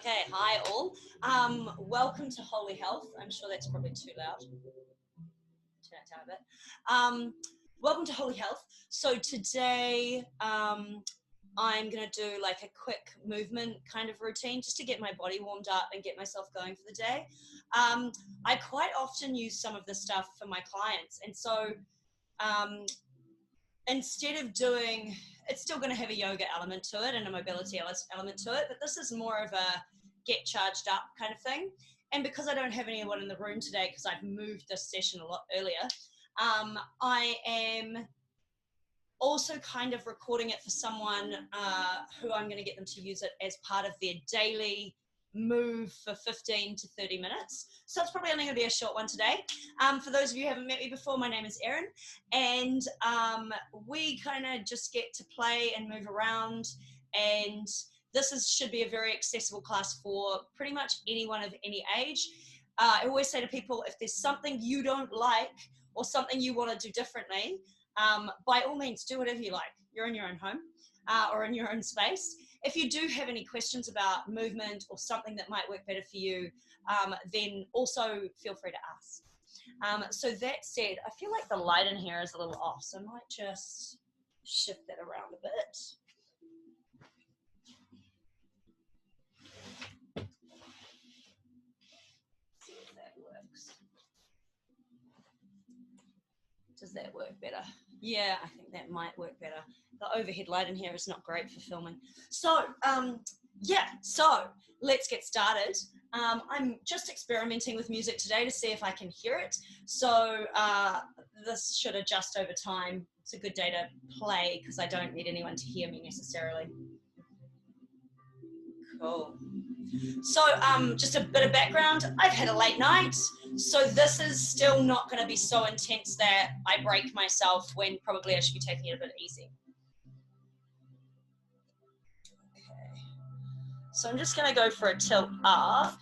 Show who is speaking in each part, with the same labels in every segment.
Speaker 1: Okay, hi all. Welcome to Holy Health. I'm sure that's probably too loud. Turn it down a bit. Welcome to Holy Health. So today I'm going to do like a quick movement kind of routine just to get my body warmed up and get myself going for the day. I quite often use some of this stuff for my clients, and so instead of doing, it's still going to have a yoga element to it and a mobility element to it, but this is more of a get charged up kind of thing. And because I don't have anyone in the room today, because I've moved this session a lot earlier, I am also kind of recording it for someone who I'm going to get them to use it as part of their daily move for 15 to 30 minutes. So it's probably only going to be a short one today. For those of you who haven't met me before, my name is Erin, and we kind of just get to play and move around, and this should be a very accessible class for pretty much anyone of any age. I always say to people, if there's something you don't like or something you want to do differently, by all means, do whatever you like. You're in your own home or in your own space. If you do have any questions about movement or something that might work better for you, then also feel free to ask. So that said, I feel like the light in here is a little off, so I might just shift that around a bit. See if that works. Does that work better? Yeah, I think that might work better. The overhead light in here is not great for filming. So, so let's get started. I'm just experimenting with music today to see if I can hear it. So this should adjust over time. It's a good day to play because I don't need anyone to hear me necessarily. Cool. So just a bit of background, I've had a late night, so this is still not going to be so intense that I break myself when probably I should be taking it a bit easy. Okay. So I'm just going to go for a tilt up.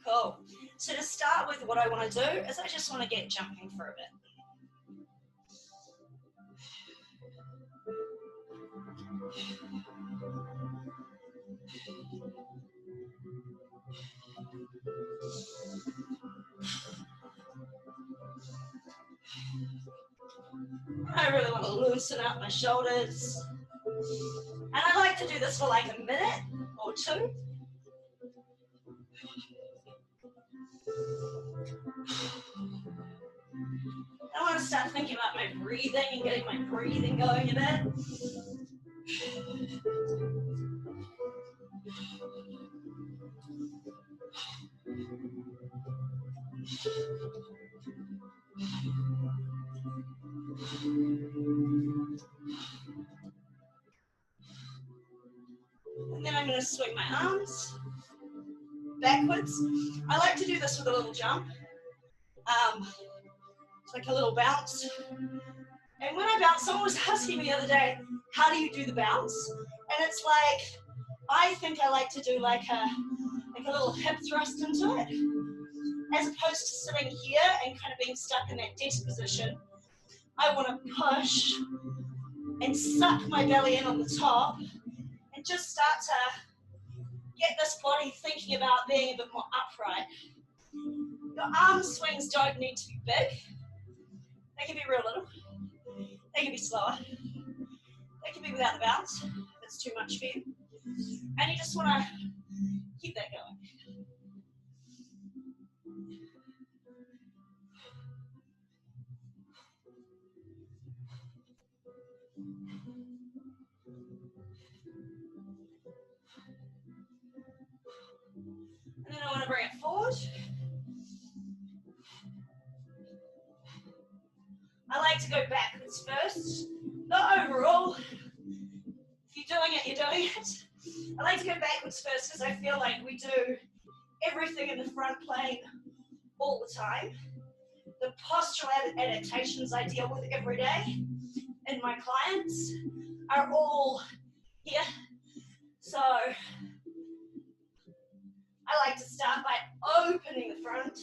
Speaker 1: Cool. So to start with, what I want to do is I just want to get jumping for a bit. I really want to loosen up my shoulders. And I like to do this for like a minute or two. I want to start thinking about my breathing and getting my breathing going a bit. And then I'm going to swing my arms backwards. I like to do this with a little jump. It's like a little bounce. And when I bounce, someone was asking me the other day, how do you do the bounce? And it's like, I think I like to do like a little hip thrust into it, as opposed to sitting here and kind of being stuck in that desk position. I want to push and suck my belly in on the top and just start to get this body thinking about being a bit more upright. Your arm swings don't need to be big. They can be real little. They can be slower. They can be without the bounce if it's too much for you. And you just want to keep that going. And then I want to bring it forward. I like to go backwards first, but overall, if you're doing it, you're doing it. I like to go backwards first because I feel like we do everything in the front plane all the time. The postural adaptations I deal with every day in my clients are all here. So I like to start by opening the front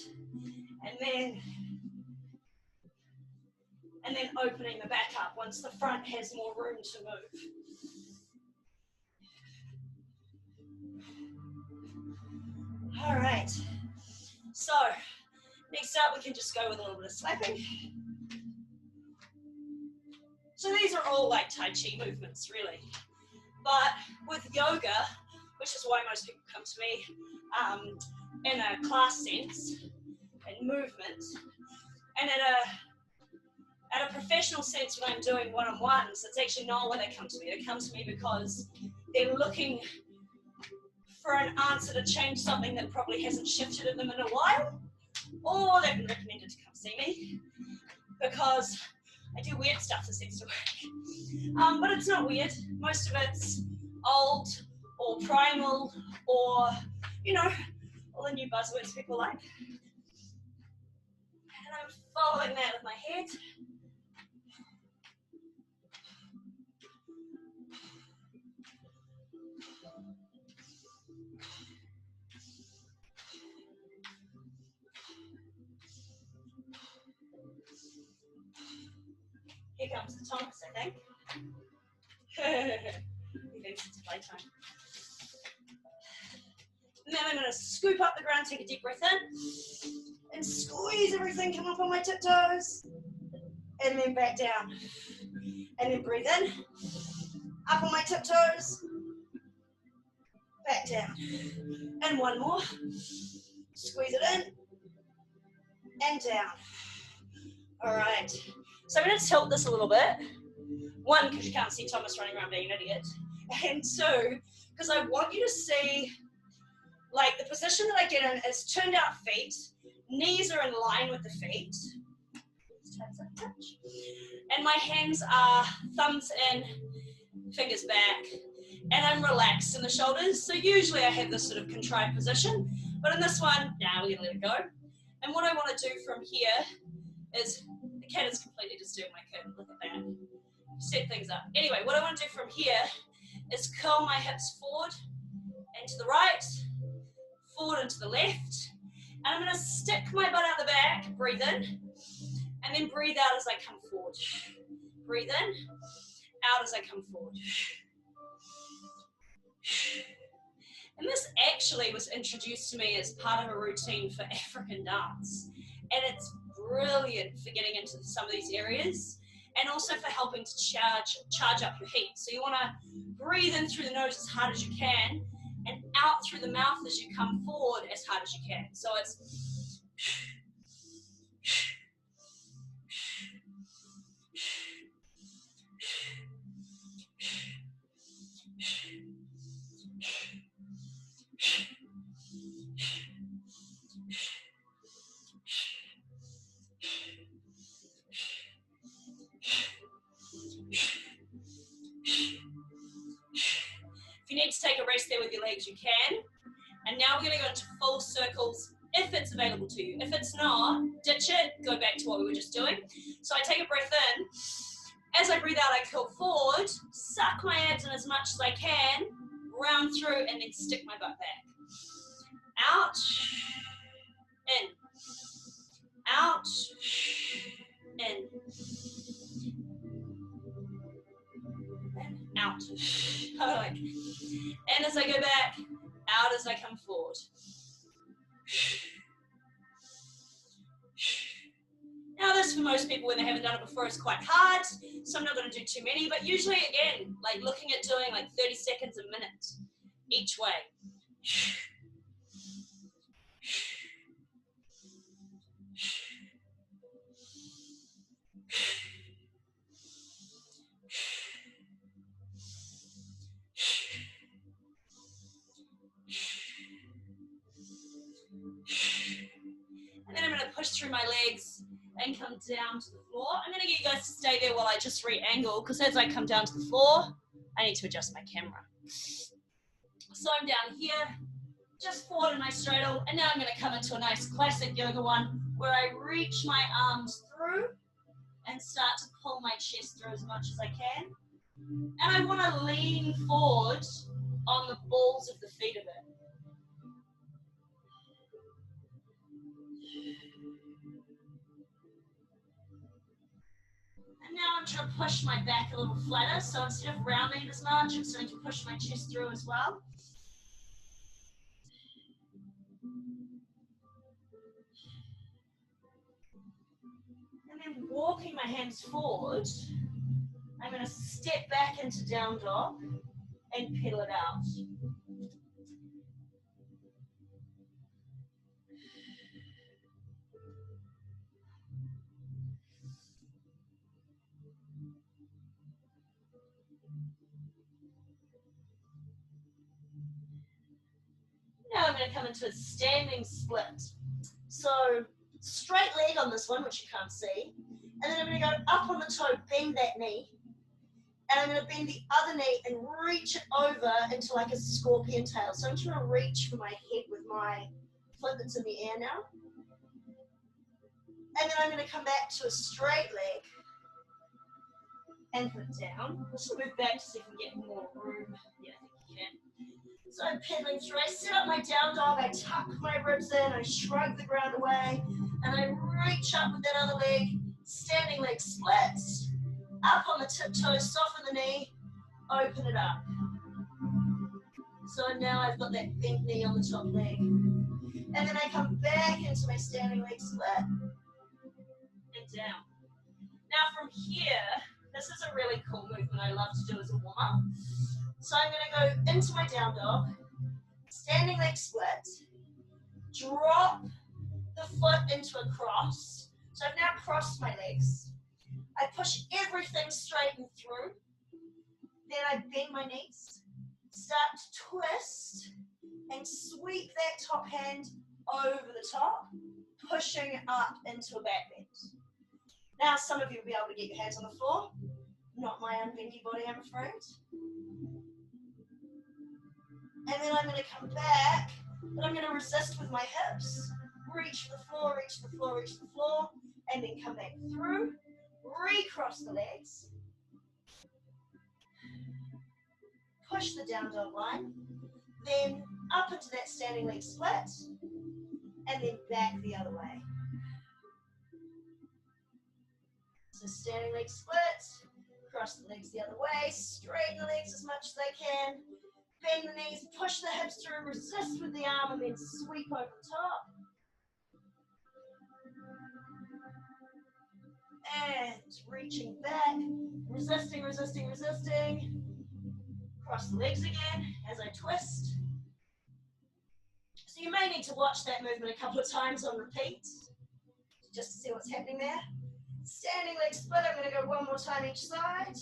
Speaker 1: and and then opening the back up once the front has more room to move. All right, so next up we can just go with a little bit of slapping. So these are all like Tai Chi movements really, but with yoga, which is why most people come to me in a class sense and movement, and at a professional sense when I'm doing one-on-ones, it's actually not why they come to me. They come to me because they're looking for an answer to change something that probably hasn't shifted in them in a while, or they've been recommended to come see me because I do weird stuff that seems to work. But it's not weird. Most of it's old or primal or, you know, all the new buzzwords people like. And I'm following that with my head. Here comes the Thomas, I think. He thinks it's playtime. And then I'm going to scoop up the ground, take a deep breath in, and squeeze everything, come up on my tiptoes, and then back down. And then breathe in, up on my tiptoes, back down. And one more. Squeeze it in, and down. All right. So I'm going to tilt this a little bit. One, because you can't see Thomas running around being an idiot. And two, because I want you to see, like, the position that I get in is turned out feet. Knees are in line with the feet. And my hands are thumbs in, fingers back. And I'm relaxed in the shoulders. So usually I have this sort of contrived position. But in this one, nah, we're going to let it go. And what I want to do from here is, the cat is completely just doing my curtain. Look at that. Set things up. Anyway, what I want to do from here is curl my hips forward and to the right, forward and to the left. And I'm going to stick my butt out the back, breathe in, and then breathe out as I come forward. Breathe in, out as I come forward. And this actually was introduced to me as part of a routine for African dance. And it's brilliant for getting into some of these areas and also for helping to charge up your heat. So you want to breathe in through the nose as hard as you can and out through the mouth as you come forward as hard as you can. So it's if you need to take a rest there with your legs, you can. And now we're going to go into full circles if it's available to you. If it's not, ditch it, go back to what we were just doing. So I take a breath in. As I breathe out, I curl forward, suck my abs in as much as I can, round through, and then stick my butt back. Out, in, out, in, and out. And as I go back, out as I come forward. Now this, for most people, when they haven't done it before, is quite hard, so I'm not going to do too many, but usually, again, like looking at doing like 30 seconds a minute each way. And then I'm going to push through my legs and come down to the floor. I'm going to get you guys to stay there while I just re-angle, because as I come down to the floor, I need to adjust my camera. So I'm down here, just forward in my straddle, and now I'm going to come into a nice classic yoga one, where I reach my arms through and start to pull my chest through as much as I can. And I want to lean forward on the balls of the feet a bit. trying to push my back a little flatter, so instead of rounding it as much, I'm starting to push my chest through as well. And then walking my hands forward, I'm going to step back into down dog and pedal it out. Now I'm going to come into a standing split. So straight leg on this one, which you can't see. And then I'm going to go up on the toe, bend that knee. And I'm going to bend the other knee and reach it over into like a scorpion tail. So I'm just going to reach for my head with my foot that's in the air now. And then I'm going to come back to a straight leg and put it down. Just move back to see if we can get more room. Yeah, I think you can. So I'm pedaling through. I set up my down dog, I tuck my ribs in, I shrug the ground away, and I reach up with that other leg, standing leg splits, up on the tiptoes, soften the knee, open it up. So now I've got that bent knee on the top leg. And then I come back into my standing leg split, and down. Now from here, this is a really cool movement I love to do as a warm-up. So I'm going to go into my down dog, standing leg split, drop the foot into a cross. So I've now crossed my legs. I push everything straight and through. Then I bend my knees, start to twist, and sweep that top hand over the top, pushing up into a back bend. Now some of you will be able to get your hands on the floor. Not my unbendy body, I'm afraid. And then I'm going to come back, but I'm going to resist with my hips. Reach for the floor, reach for the floor, reach for the floor, and then come back through. Recross the legs. Push the down dog line. Then up into that standing leg split. And then back the other way. So standing leg split. Cross the legs the other way. Straighten the legs as much as they can. Bend the knees, push the hips through, resist with the arm, and then sweep over the top. And reaching back, resisting, resisting, resisting. Cross the legs again as I twist. So you may need to watch that movement a couple of times on repeat, just to see what's happening there. Standing leg split, I'm going to go one more time each side.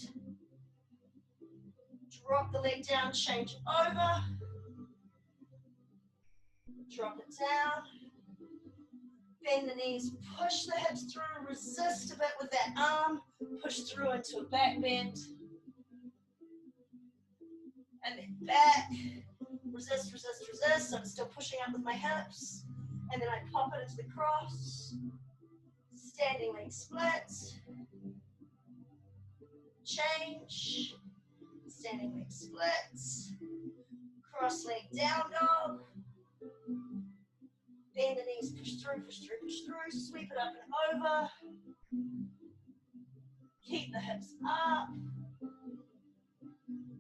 Speaker 1: Drop the leg down, change over. Drop it down. Bend the knees, push the hips through, resist a bit with that arm, push through into a back bend. And then back, resist, resist, resist. So I'm still pushing up with my hips. And then I pop it into the cross. Standing leg split. Change. Standing leg split. Cross leg down dog. Bend the knees, push through, push through, push through. Sweep it up and over. Keep the hips up.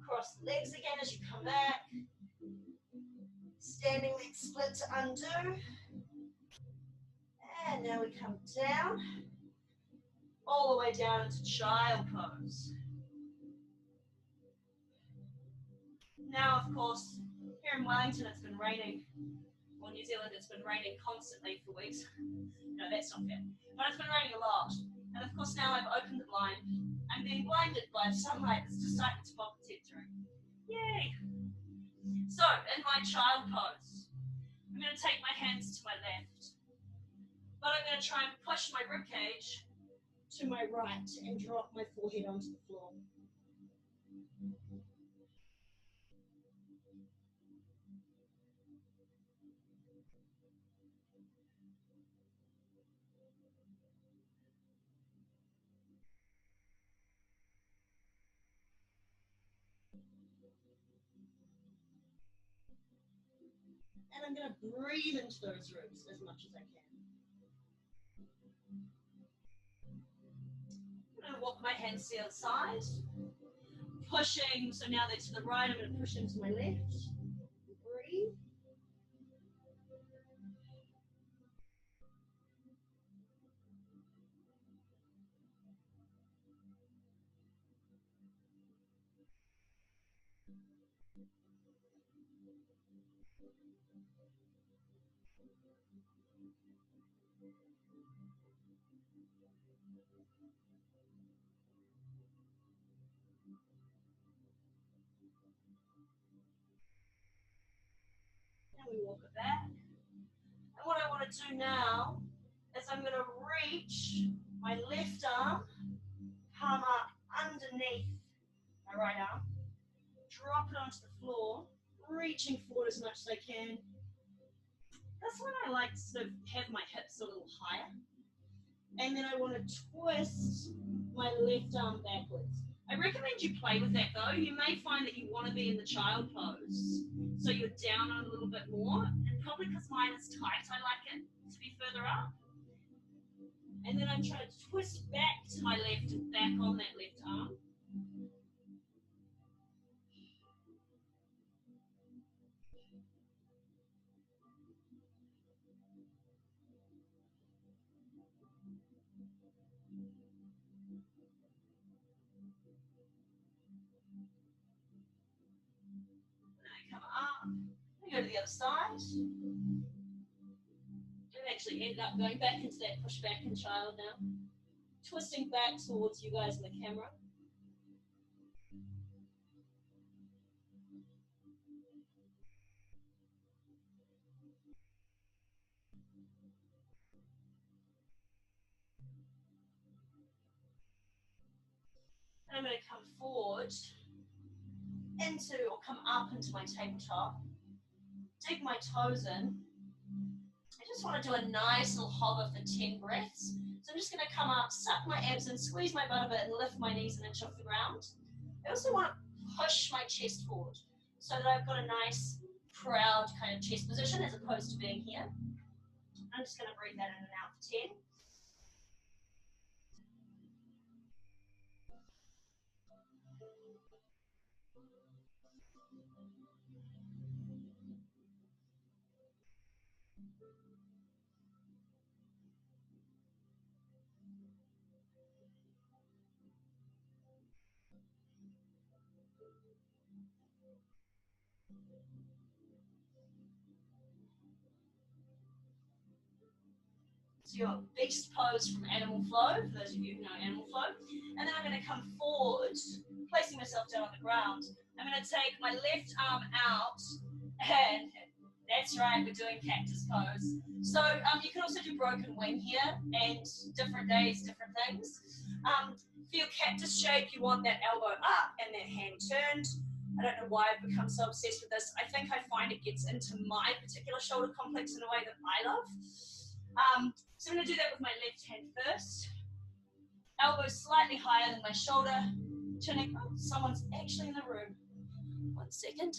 Speaker 1: Cross the legs again as you come back. Standing leg split to undo. And now we come down. All the way down into child pose. Now, of course, here in Wellington it's been raining. Or New Zealand, it's been raining constantly for weeks. No, that's not fair. But it's been raining a lot. And of course now I've opened the blind. I'm being blinded by the sunlight that's decided to pop its head through. Yay! So, in my child pose, I'm going to take my hands to my left. But I'm going to try and push my ribcage to my right and drop my forehead onto the floor. And I'm going to breathe into those ribs as much as I can. I'm going to walk my hands to the other side. Pushing, so now they're to the right, I'm going to push into my left. Breathe. And we walk it back. And what I want to do now is I'm going to reach my left arm, palm up underneath my right arm, drop it onto the floor, reaching forward as much as I can. That's when I like to sort of have my hips a little higher. And then I want to twist my left arm backwards. I recommend you play with that though. You may find that you want to be in the child pose. So you're down a little bit more. And probably because mine is tight, I like it to be further up. And then I'm trying to twist back to my left and back on that left arm. Come up, we go to the other side. I've actually ended up going back into that push back in child now. Twisting back towards you guys in the camera. And I'm going to come forward into, or come up into my tabletop. Dig my toes in. I just want to do a nice little hover for 10 breaths. So I'm just going to come up, suck my abs in, squeeze my butt a bit, and lift my knees an inch off the ground. I also want to push my chest forward so that I've got a nice, proud kind of chest position as opposed to being here. I'm just going to breathe that in and out for 10. So your beast pose from Animal Flow, for those of you who know Animal Flow. And then I'm going to come forward, placing myself down on the ground. I'm going to take my left arm out, and that's right, we're doing cactus pose. So you can also do broken wing here, and different days, different things. For your cactus shape, you want that elbow up and that hand turned. I don't know why I've become so obsessed with this. I think I find it gets into my particular shoulder complex in a way that I love. So I'm going to do that with my left hand first. Elbow slightly higher than my shoulder. Turning, oh, someone's actually in the room. 1 second.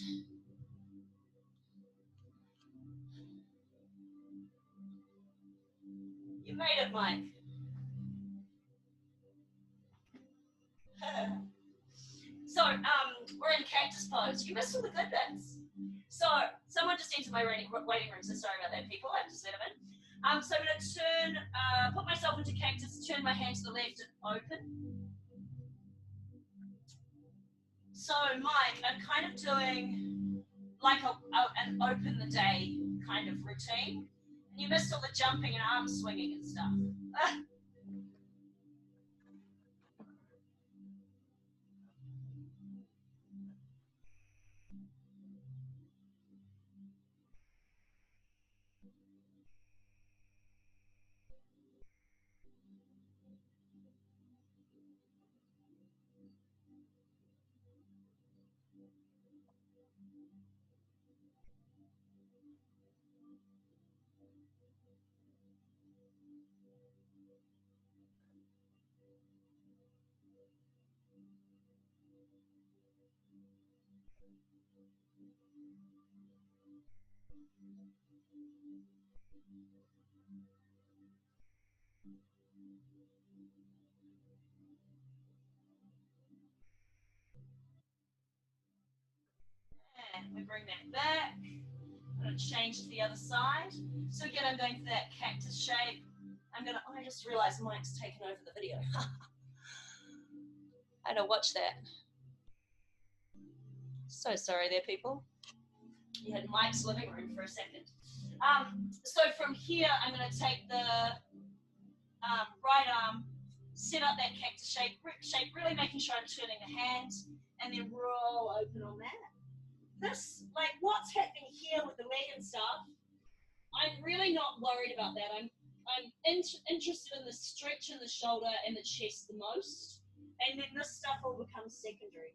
Speaker 1: You made it, Mike. So, we're in cactus pose. You missed all the good bits. So, someone just entered my waiting room, so sorry about that, people. I have to let them in. So I'm going to turn, put myself into cactus, turn my hand to the left and open. So, Mike, I'm kind of doing like an open the day kind of routine. And you missed all the jumping and arm swinging and stuff. And we bring that back. I'm going to change to the other side. So again, I'm going for that cactus shape. Oh, I just realized Mike's taken over the video. I know, watch that. So sorry there, people. You had Mike's living room for a second. So from here, I'm going to take the right arm, set up that cactus shape, really making sure I'm turning the hand, and then roll open on that. This, like what's happening here with the leg and stuff, I'm really not worried about that. I'm interested in the stretch in the shoulder and the chest the most, and then this stuff will become secondary.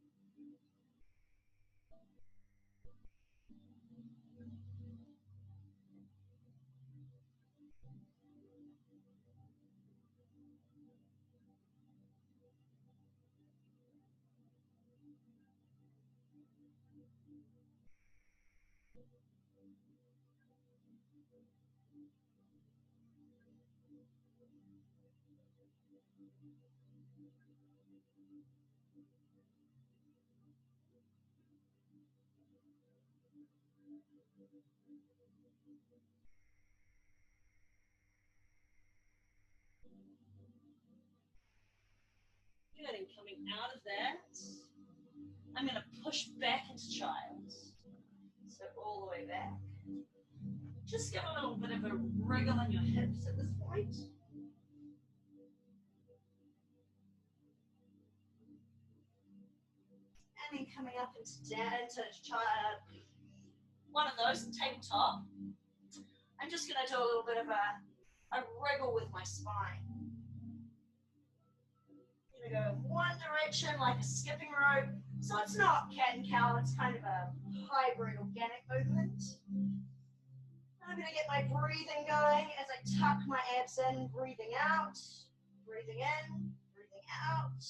Speaker 1: Good, and coming out of that, I'm going to push back into child. So all the way back. Just give a little bit of a wriggle in your hips at this point. And then coming up into child. One of those, tabletop. I'm just going to do a little bit of a wriggle with my spine. I'm going to go one direction like a skipping rope. So it's not cat and cow, it's kind of a hybrid organic movement. I'm going to get my breathing going as I tuck my abs in, breathing out, breathing in, breathing out.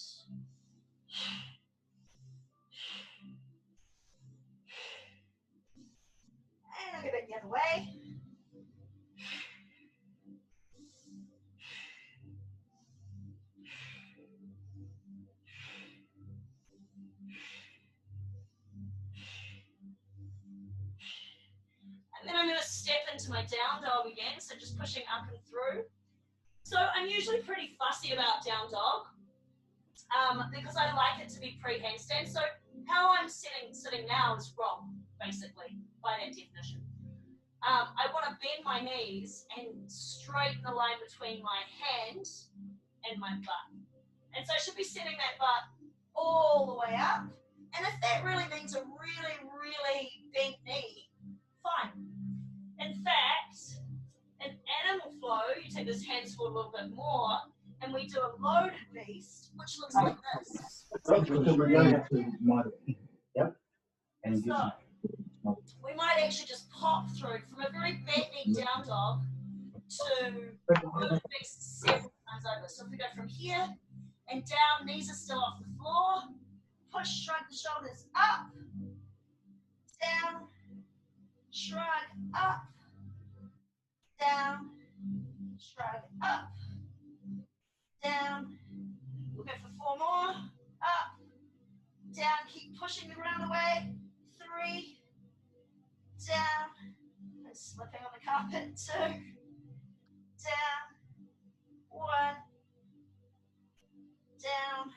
Speaker 1: And I'm going to go the other way. And then I'm going to step into my down dog again, so just pushing up and through. So I'm usually pretty fussy about down dog because I like it to be pre-handstand. So how I'm sitting now is wrong, basically, by that definition. I want to bend my knees and straighten the line between my hand and my butt. And so I should be setting that butt all the way up. And if that really means a really, really bent knee, fine. In fact, in animal flow, you take this hands forward a little bit more, and we do a loaded beast, which looks like this.
Speaker 2: Yep. And
Speaker 1: so we might actually just pop through from a very bent knee down dog to loaded beast several times over. So if we go from here and down, knees are still off the floor, push, shrug the shoulders up, down, shrug up, down, shrug up, down. We'll go for 4 more. Up, down, keep pushing the ground away. 3, down, and slipping on the carpet. 2, down, 1, down,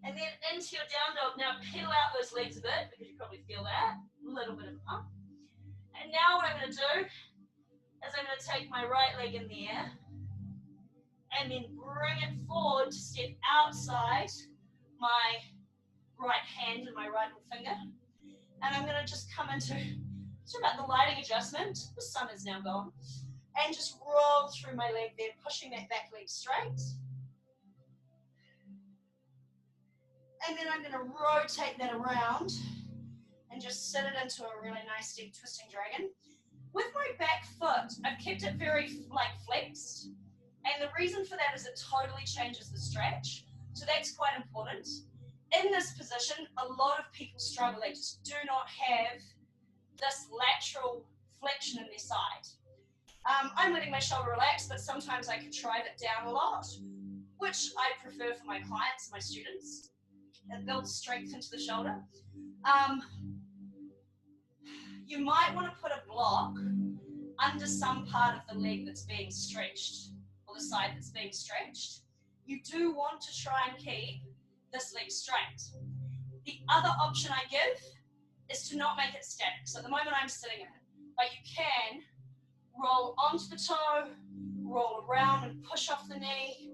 Speaker 1: and then into your down dog. Now pedal out those legs a bit because you probably feel that. A little bit of a pump. And now what I'm going to do is I'm going to take my right leg in the air and then bring it forward to step outside my right hand and my right finger. And I'm going to just come into about the lighting adjustment. The sun is now gone. And just roll through my leg there, pushing that back leg straight. And then I'm going to rotate that around and just set it into a really nice deep twisting dragon. With my back foot, I've kept it very flexed. And the reason for that is it totally changes the stretch. So that's quite important. In this position, a lot of people struggle. They just do not have this lateral flexion in their side. I'm letting my shoulder relax, but sometimes I can drive it down a lot, which I prefer for my clients, my students. It builds strength into the shoulder. You might want to put a block under some part of the leg that's being stretched, or the side that's being stretched. You do want to try and keep this leg straight. The other option I give is to not make it static. So at the moment I'm sitting in it, but you can roll onto the toe, roll around and push off the knee,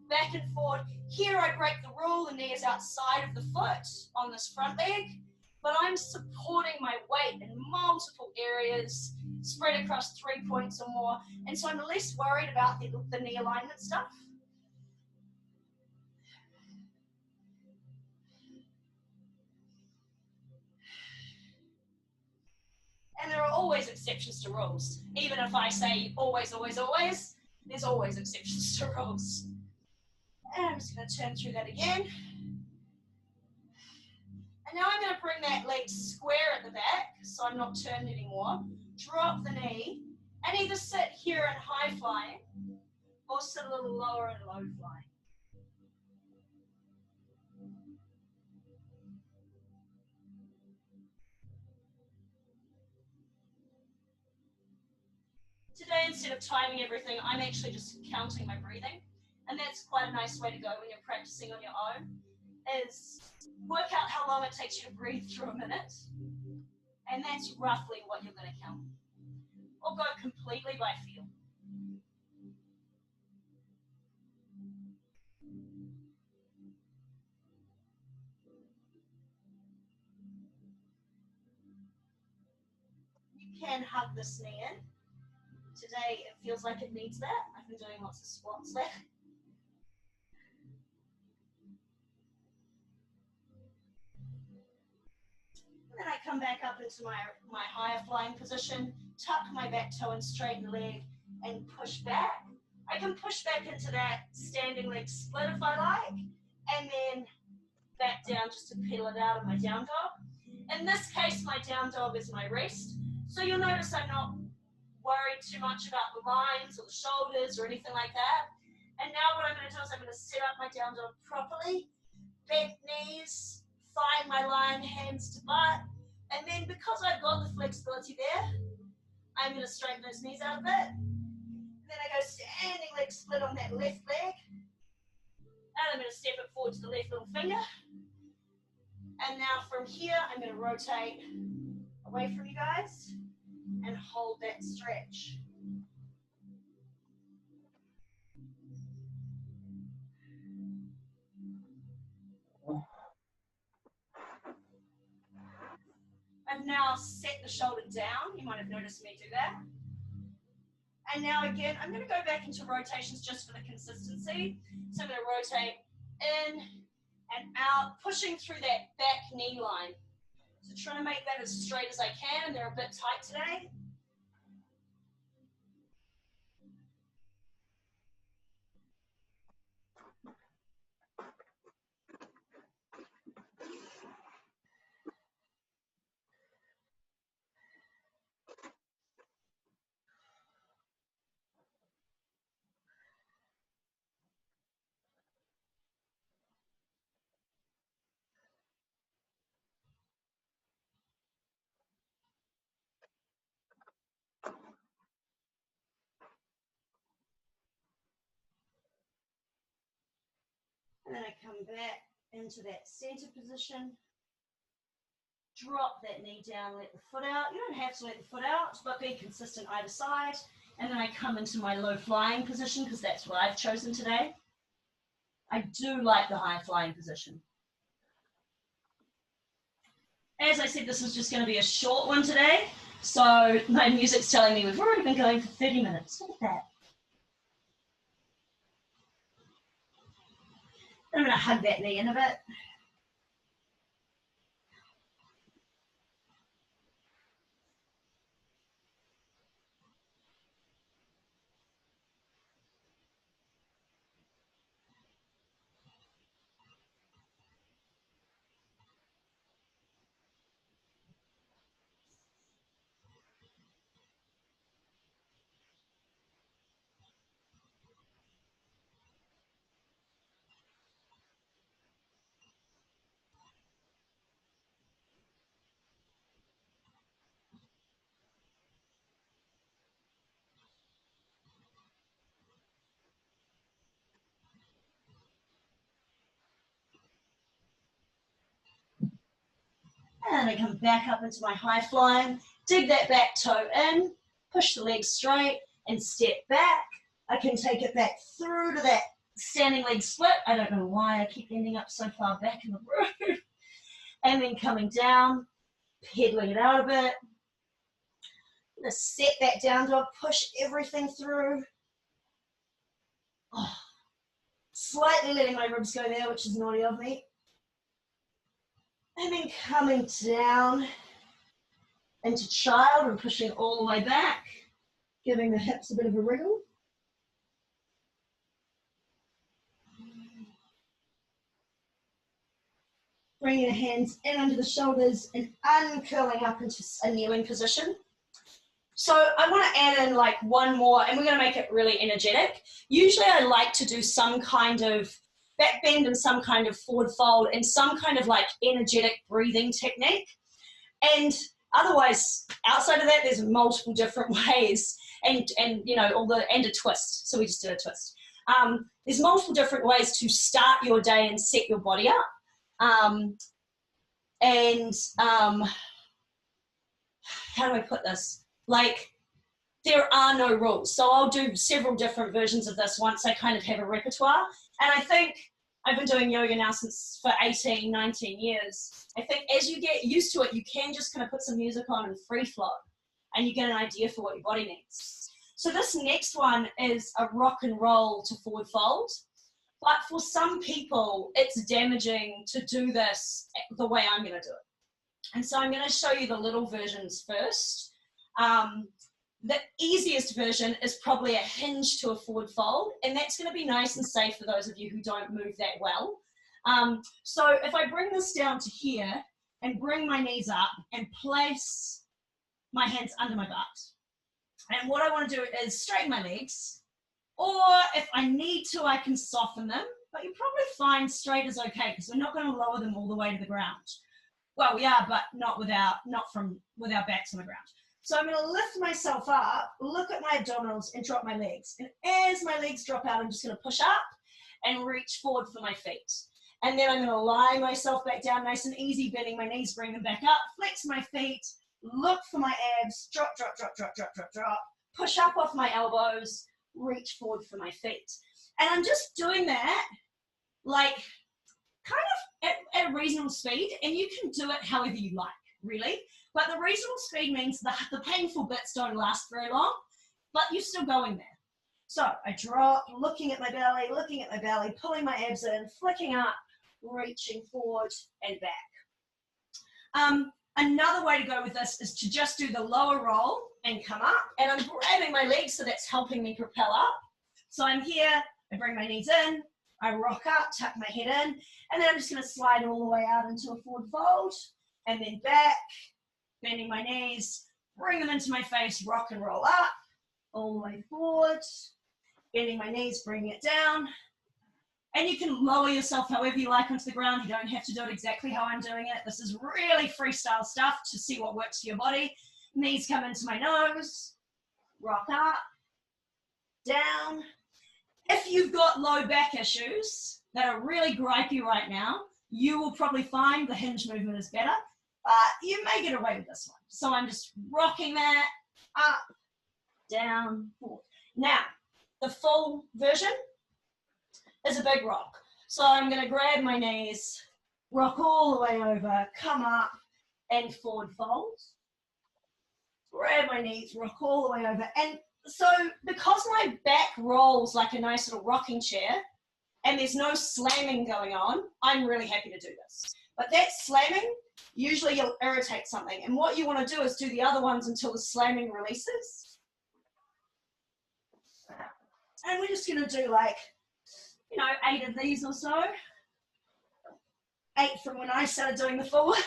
Speaker 1: back and forward. Here I break the rule, the knee is outside of the foot on this front leg, but I'm supporting my weight in multiple areas, spread across 3 points or more, and so I'm less worried about the knee alignment stuff. And there are always exceptions to rules. Even if I say always, always, always, there's always exceptions to rules. And I'm just going to turn through that again. And now I'm going to bring that leg square at the back, so I'm not turned anymore. Drop the knee, and either sit here in high flying, or sit a little lower in low flying. Today, instead of timing everything, I'm actually just counting my breathing. And that's quite a nice way to go when you're practicing on your own, is work out how long it takes you to breathe through a minute. And that's roughly what you're going to count. Or go completely by feel. You can hug this knee in. Today, it feels like it needs that. I've been doing lots of squats there. And then I come back up into my higher flying position, tuck my back toe and straighten the leg, and push back. I can push back into that standing leg split if I like, and then back down just to peel it out of my down dog. In this case, my down dog is my rest. So you'll notice I'm not worried too much about the lines or the shoulders or anything like that. And now what I'm going to do is I'm going to set up my down dog properly, bent knees, find my line, hands to butt, and then because I've got the flexibility there, I'm going to straighten those knees out a bit. And then I go standing leg split on that left leg, and I'm going to step it forward to the left little finger. And now from here, I'm going to rotate away from you guys and hold that stretch. I've now set the shoulder down. You might have noticed me do that. And now again, I'm going to go back into rotations just for the consistency. So I'm going to rotate in and out, pushing through that back knee line. So trying to make that as straight as I can, and they're a bit tight today. And then I come back into that center position. Drop that knee down, let the foot out. You don't have to let the foot out, but be consistent either side. And then I come into my low flying position because that's what I've chosen today. I do like the high flying position. As I said, this is just going to be a short one today. So my music's telling me we've already been going for 30 minutes. Look at that. I'm going to hug that knee in a bit. and I come back up into my high flying, dig that back toe in, push the legs straight and step back. I can take it back through to that standing leg split. I don't know why I keep ending up so far back in the room. And then coming down, pedaling it out a bit. I'm going to set that down dog, push everything through. Oh, slightly letting my ribs go there, which is naughty of me. And then coming down into child and pushing all the way back, giving the hips a bit of a wriggle. Bringing the hands in under the shoulders and uncurling up into a kneeling position. So I want to add in like one more, and we're going to make it really energetic. Usually I like to do some kind of back bend and some kind of forward fold and some kind of like energetic breathing technique. And otherwise, outside of that, there's multiple different ways, and you know, and a twist. So we just did a twist. There's multiple different ways to start your day and set your body up. How do I put this? Like, there are no rules. So I'll do several different versions of this once I kind of have a repertoire. And I think I've been doing yoga now for 18, 19 years. I think as you get used to it, you can just kind of put some music on and free flow, and you get an idea for what your body needs. So this next one is a rock and roll to forward fold. But for some people, it's damaging to do this the way I'm going to do it. And so I'm going to show you the little versions first. The easiest version is probably a hinge to a forward fold, and that's going to be nice and safe for those of you who don't move that well. So if I bring this down to here and bring my knees up and place my hands under my butt, and what I want to do is straighten my legs, or if I need to, I can soften them, but you'll probably find straight is okay because we're not going to lower them all the way to the ground. Well, we are, but not with our backs on the ground. So I'm going to lift myself up, look at my abdominals, and drop my legs. And as my legs drop out, I'm just going to push up and reach forward for my feet. And then I'm going to lie myself back down nice and easy, bending my knees, bring them back up, flex my feet, look for my abs, drop, drop, drop, drop, drop, drop, drop, push up off my elbows, reach forward for my feet. And I'm just doing that like kind of at a reasonable speed, and you can do it however you like, really. But the reasonable speed means the painful bits don't last very long, but you're still going there. So I drop, looking at my belly, pulling my abs in, flicking up, reaching forward and back. Another way to go with this is to just do the lower roll and come up, and I'm grabbing my legs, so that's helping me propel up. So I'm here, I bring my knees in, I rock up, tuck my head in, and then I'm just going to slide all the way out into a forward fold, and then back, bending my knees, bring them into my face, rock and roll up, all the way forward, bending my knees, bringing it down. And you can lower yourself however you like onto the ground. You don't have to do it exactly how I'm doing it. This is really freestyle stuff to see what works for your body. Knees come into my nose, rock up, down. If you've got low back issues that are really gripey right now, you will probably find the hinge movement is better, but you may get away with this one. So I'm just rocking that up, down, forward. Now, the full version is a big rock. So I'm going to grab my knees, rock all the way over, come up and forward fold. Grab my knees, rock all the way over. And so because my back rolls like a nice little rocking chair and there's no slamming going on, I'm really happy to do this. But that slamming, usually you'll irritate something. And what you want to do is do the other ones until the slamming releases. And we're just going to do like, 8 of these or so. 8 from when I started doing the forwards.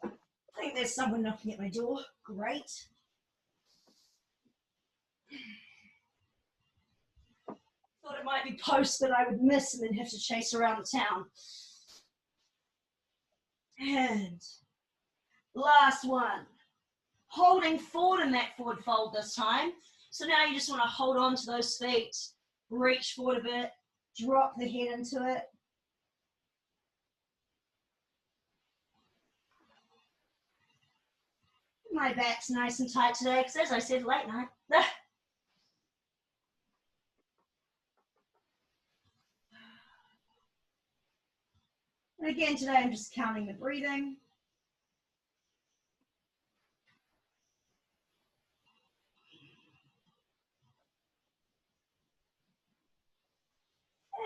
Speaker 1: I think there's someone knocking at my door. Great. Thought it might be post that I would miss and then have to chase around the town. And last one. Holding forward in that forward fold this time. So now you just want to hold on to those feet, reach forward a bit, Drop the head into it. My back's nice and tight today because, as I said, late night. And again, today I'm just counting the breathing.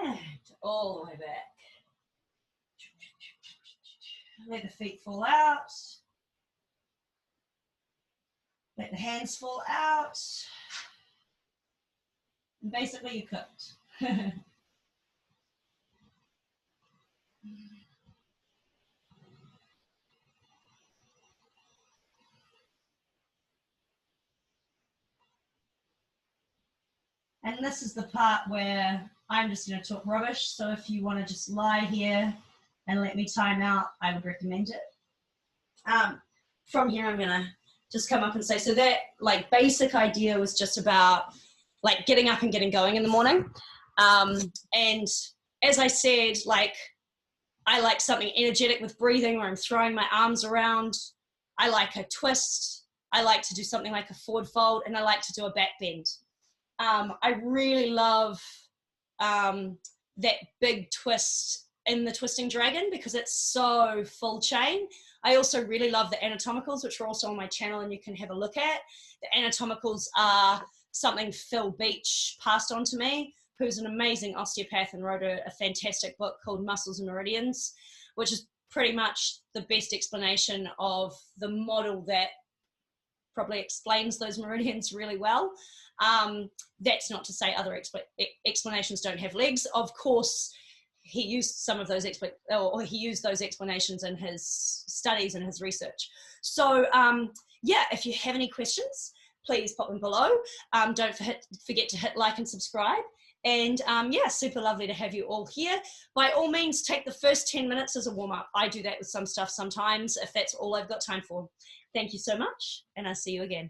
Speaker 1: And all the way back. Let the feet fall out. Let the hands fall out. And basically, you're cooked. And this is the part where I'm just going to talk rubbish. So if you want to just lie here and let me time out, I would recommend it. From here, I'm going to just come up and say, so that like basic idea was just about like getting up and getting going in the morning. And as I said, like I like something energetic with breathing where I'm throwing my arms around. I like a twist. I like to do something like a forward fold, and I like to do a back bend. I really love that big twist in the twisting dragon because it's so full chain. I also really love the anatomicals, which are also on my channel and you can have a look at. The anatomicals are something Phil Beach passed on to me, who's an amazing osteopath and wrote a fantastic book called Muscles and Meridians, which is pretty much the best explanation of the model that probably explains those meridians really well. That's not to say other explanations don't have legs. Of course, he used some of those he used those explanations in his studies and his research. So yeah, if you have any questions, please pop them below. Don't forget to hit like and subscribe. And yeah, super lovely to have you all here. By all means, take the first 10 minutes as a warm-up. I do that with some stuff sometimes if that's all I've got time for. Thank you so much, and I'll see you again.